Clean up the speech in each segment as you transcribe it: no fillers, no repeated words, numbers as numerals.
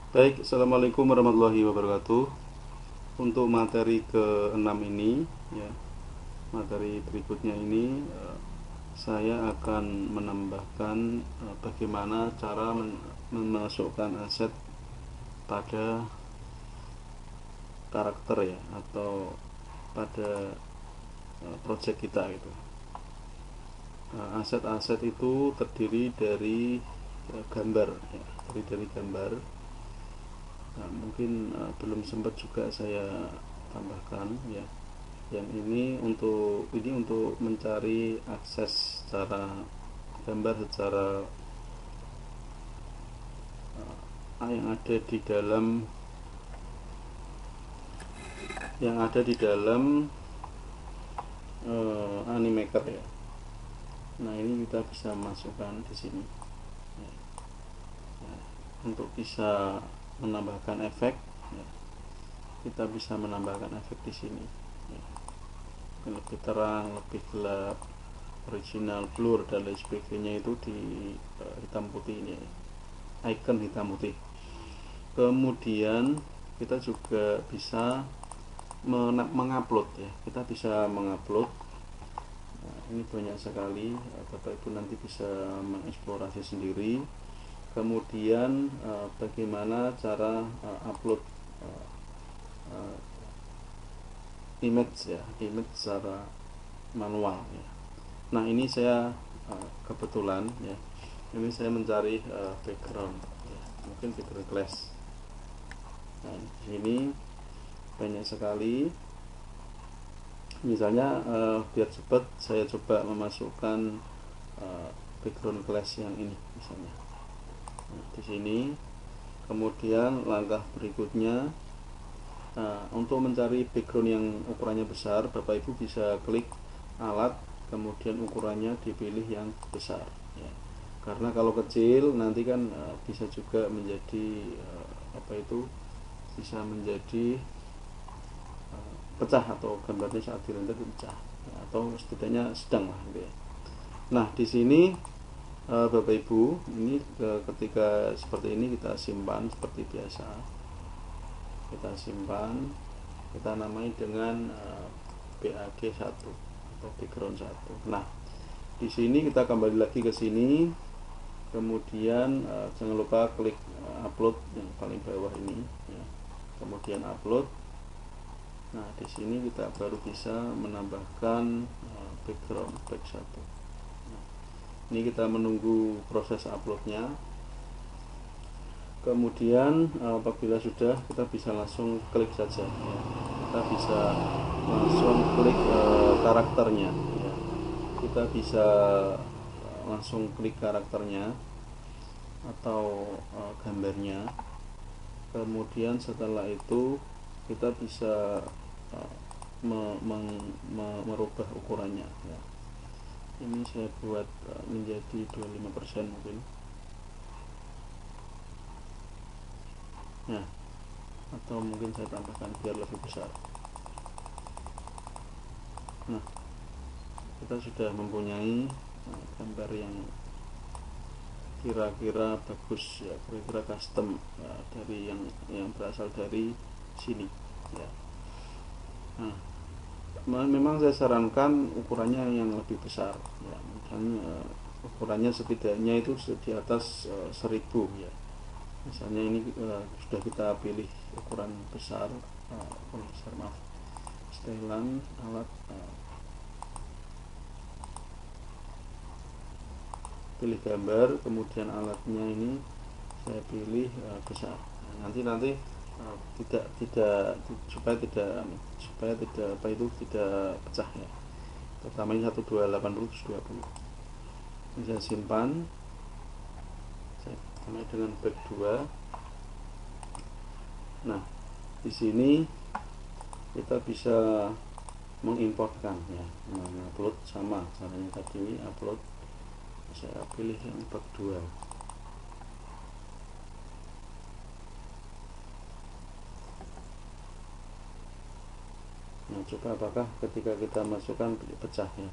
Baik, Assalamualaikum warahmatullahi wabarakatuh. Untuk materi ke-6 ini, ya, materi berikutnya ini, saya akan menambahkan bagaimana cara memasukkan aset pada karakter, ya, atau pada project kita gitu. Aset-aset itu terdiri dari gambar, ya, terdiri dari gambar. Nah, mungkin belum sempat juga saya tambahkan, ya. Yang ini untuk mencari akses secara gambar secara yang ada di dalam Animaker, ya. Nah, ini kita bisa masukkan di sini, ya. Nah, untuk bisa menambahkan efek, ya, kita bisa menambahkan efek di sini, ya. Lebih terang, lebih gelap, original, blur, dan lain sebagainya itu di hitam putih ini, icon hitam putih. Kemudian kita juga bisa mengupload, ya. Kita bisa mengupload. Nah, ini banyak sekali, Bapak Ibu nanti bisa mengeksplorasi sendiri. Kemudian bagaimana cara upload image, ya, image secara manual, ya. Nah, ini saya kebetulan, ya, ini saya mencari background, ya, mungkin background class. Nah, di sini banyak sekali. Misalnya biar cepat saya coba memasukkan background class yang ini misalnya. Nah, di sini kemudian langkah berikutnya, untuk mencari background yang ukurannya besar, Bapak Ibu bisa klik alat, kemudian ukurannya dipilih yang besar, ya. Karena kalau kecil nanti kan bisa juga menjadi bisa menjadi pecah, atau gambarnya saat dirender pecah, ya, atau setidaknya sedang lah gitu, ya. Nah, di sini Bapak Ibu, ini ketika seperti ini kita simpan seperti biasa. Kita simpan, kita namai dengan BAG1 atau background 1. Nah, di sini kita kembali lagi ke sini, kemudian jangan lupa klik upload yang paling bawah ini, ya. Kemudian upload. Nah, di sini kita baru bisa menambahkan background back 1. Nah, ini kita menunggu proses uploadnya. Kemudian apabila sudah, kita bisa langsung klik saja, ya. Kita bisa langsung klik karakternya, ya. Kita bisa langsung klik karakternya atau gambarnya. Kemudian setelah itu kita bisa merubah ukurannya, ya. Ini saya buat menjadi 25% mungkin. Nah, atau mungkin saya tambahkan biar lebih besar. Nah, kita sudah mempunyai gambar yang kira-kira bagus, ya, kira-kira custom, ya, dari yang berasal dari sini, ya. Nah, memang saya sarankan ukurannya yang lebih besar, ya. Misalnya ukurannya setidaknya itu di atas 1000, ya. Misalnya ini sudah kita pilih ukuran besar, maaf, setelan alat, pilih gambar, kemudian alatnya ini saya pilih besar. Nah, nanti tidak supaya tidak tidak pecah, ya. Pertama ini 1280 20. Ini saya simpan, saya mulai dengan back 2. Nah, di sini kita bisa mengimportkan, ya, mengupload sama caranya tadi, upload. Saya pilih yang bab 2. Nah, coba apakah ketika kita masukkan pecah, ya.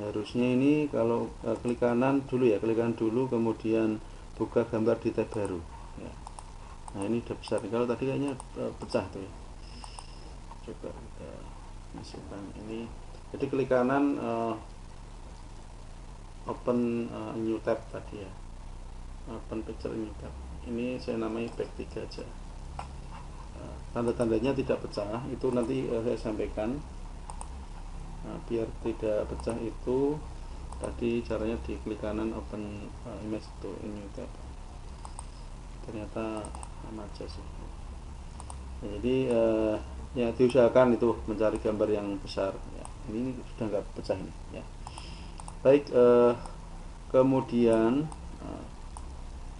Harusnya ini kalau klik kanan dulu, ya, klik kanan dulu, kemudian buka gambar di tab baru. ya. Nah ini udah besar. Kalau tadi kayaknya pecah tuh ya. Coba kita masukkan ini. Jadi klik kanan open new tab tadi ya, open picture new tab. Ini saya namai back 3 aja. Tanda-tandanya tidak pecah itu nanti saya sampaikan. Biar tidak pecah itu tadi caranya di klik kanan open image to new tab. Ternyata sama aja sih. Jadi ya diusahakan itu mencari gambar yang besar ya. Ini sudah nggak pecah ini ya. Baik, kemudian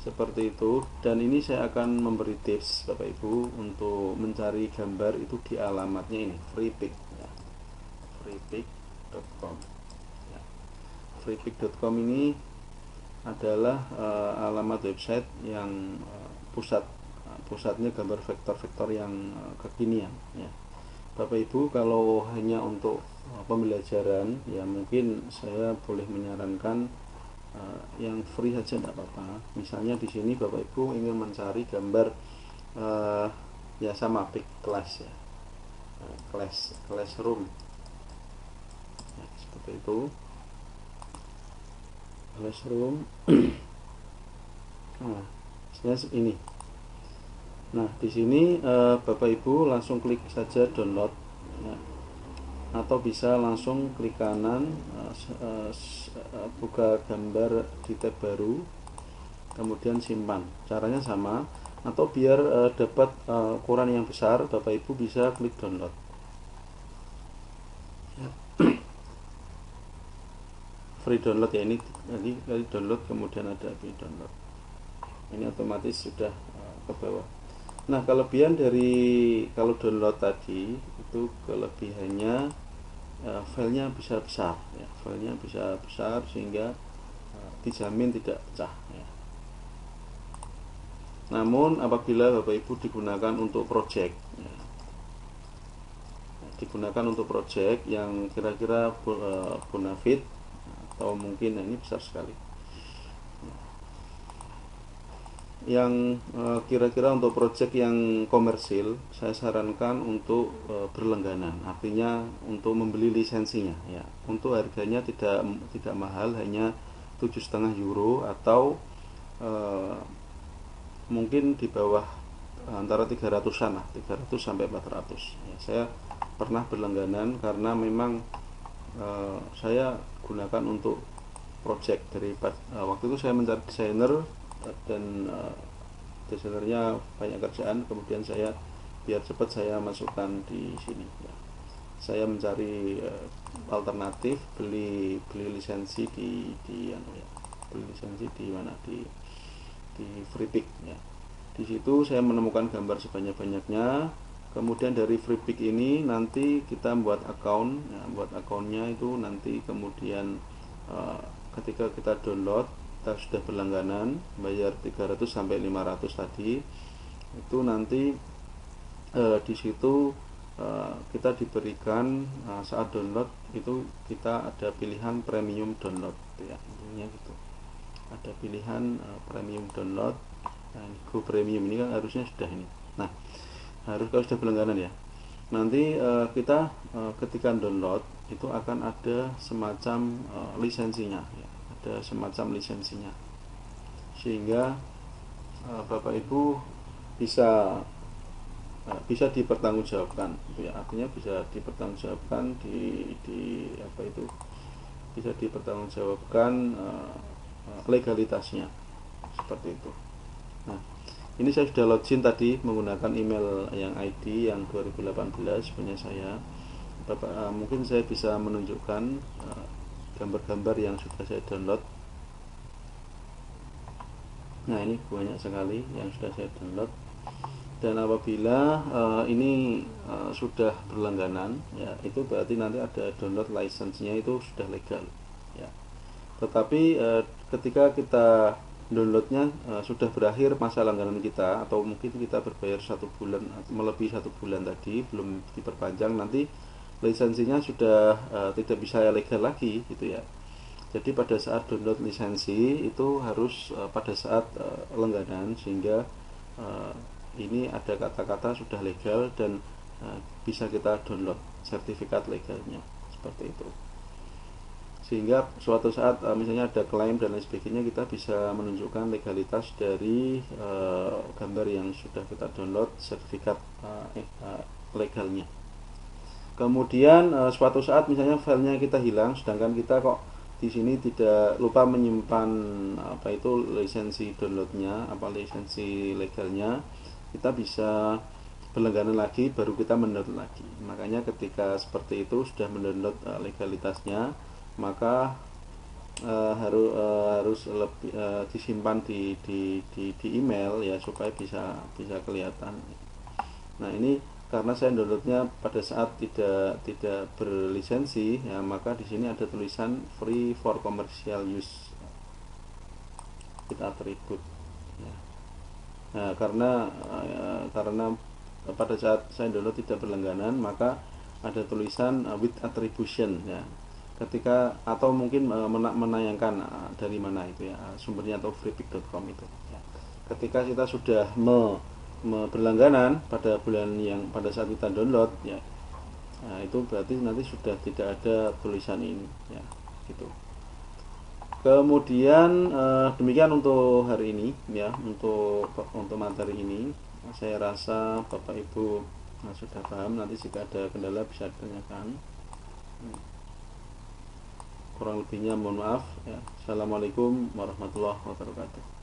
seperti itu, dan ini saya akan memberi tips Bapak Ibu untuk mencari gambar itu di alamatnya ini freepik ya. freepik.com ya. freepik.com ini adalah alamat website yang pusatnya gambar vektor-vektor yang kekinian ya. Bapak Ibu kalau hanya untuk pembelajaran ya mungkin saya boleh menyarankan yang free saja tidak apa-apa. Misalnya di sini Bapak Ibu ingin mencari gambar ya sama big class ya, classroom ya, seperti itu, classroom. Nah, ini. Nah di sini Bapak Ibu langsung klik saja download ya. Atau bisa langsung klik kanan buka gambar di tab baru kemudian simpan. Caranya sama, atau biar dapat ukuran yang besar Bapak Ibu bisa klik download ya. Free download ya, ini kali download kemudian ada free download, ini otomatis sudah ke bawah. Nah kelebihan dari kalau download tadi itu kelebihannya filenya bisa besar ya, filenya bisa besar sehingga dijamin tidak pecah ya. Namun apabila Bapak Ibu digunakan untuk project ya, digunakan untuk project yang kira-kira bonafit atau mungkin ini besar sekali yang kira-kira untuk project yang komersil, saya sarankan untuk berlangganan, artinya untuk membeli lisensinya ya. Untuk harganya tidak mahal, hanya 7,5 euro atau mungkin di bawah antara 300-an lah, 300 sampai 400 ya. Saya pernah berlangganan karena memang saya gunakan untuk project dari waktu itu saya mencari desainer dan desainernya banyak kerjaan, kemudian saya biar cepat saya masukkan di sini ya. Saya mencari alternatif beli lisensi di ya, beli lisensi di mana di freepik ya. Di situ saya menemukan gambar sebanyak-banyaknya. Kemudian dari freepik ini nanti kita buat account ya, buat akunnya itu nanti kemudian ketika kita download, kita sudah berlangganan bayar 300 sampai 500 tadi, itu nanti di situ kita diberikan saat download itu kita ada pilihan premium download ya, intinya gitu. Ada pilihan premium download. Nah, Go Premium ini kan harusnya sudah ini. Nah, harus kalau sudah berlangganan ya. Nanti kita ketika download itu akan ada semacam lisensinya ya. Ada semacam lisensinya sehingga Bapak Ibu bisa dipertanggungjawabkan gitu ya. Artinya bisa dipertanggungjawabkan di apa itu, bisa dipertanggungjawabkan legalitasnya seperti itu. Nah ini saya sudah login tadi menggunakan email yang ID yang 2018 punya saya. Bapak, mungkin saya bisa menunjukkan gambar-gambar yang sudah saya download. Nah ini banyak sekali yang sudah saya download, dan apabila ini sudah berlangganan ya, itu berarti nanti ada download license-nya itu sudah legal ya. Tetapi ketika kita downloadnya sudah berakhir masa langganan kita, atau mungkin kita berbayar 1 bulan melebihi 1 bulan tadi belum diperpanjang, nanti lisensinya sudah tidak bisa legal lagi gitu ya. Jadi pada saat download lisensi itu harus pada saat langganan, sehingga ini ada kata-kata sudah legal dan bisa kita download sertifikat legalnya, seperti itu. Sehingga suatu saat misalnya ada klaim dan lain sebagainya, kita bisa menunjukkan legalitas dari gambar yang sudah kita download sertifikat legalnya. Kemudian suatu saat misalnya filenya kita hilang, sedangkan kita kok di sini tidak lupa menyimpan lisensi downloadnya, lisensi legalnya, kita bisa berlangganan lagi, baru kita mendownload lagi. Makanya ketika seperti itu sudah mendownload legalitasnya, maka harus lebih disimpan di email ya, supaya bisa kelihatan. Nah, ini karena saya downloadnya pada saat tidak berlisensi ya, maka di sini ada tulisan free for commercial use, kita atribut ya. Nah, karena pada saat saya download tidak berlangganan, maka ada tulisan with attribution ya. Ketika atau mungkin menayangkan dari mana itu ya sumbernya, atau freepik.com itu ya. Ketika kita sudah berlangganan pada bulan yang pada saat kita download ya, nah itu berarti nanti sudah tidak ada tulisan ini ya, gitu. Kemudian demikian untuk hari ini ya, untuk materi ini. Saya rasa Bapak Ibu sudah paham. Nanti jika ada kendala bisa ditanyakan. Kurang lebihnya mohon maaf ya. Assalamualaikum warahmatullahi wabarakatuh.